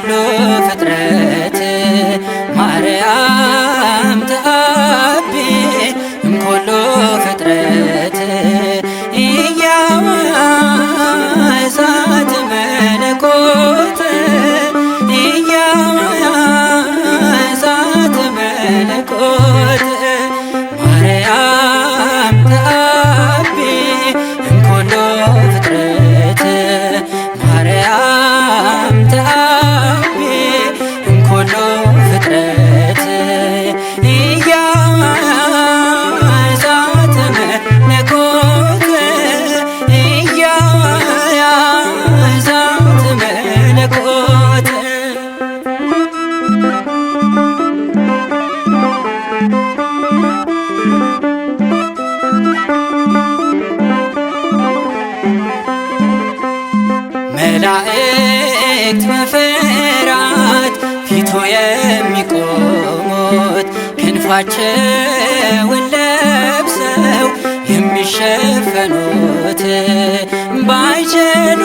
እምኩሉ ፍጥረት ማርያም ተአቢ እምኩሉ ፍጥረት እያወያ እሳት መለኮት እያወያ እሳት መለኮት ማርያም ተአቢ እምኩሉ ፍጥረት ማርያም ተአቢ እምኩሉ ፍጥረት እያወያ እሳት መለኮት እያወያ እሳት መለኮት መላእክት በፍርሃት ፊቱ የሚቆሙት ክንፋቸውን ለብሰው የሚሸፈኑት ባይችሉ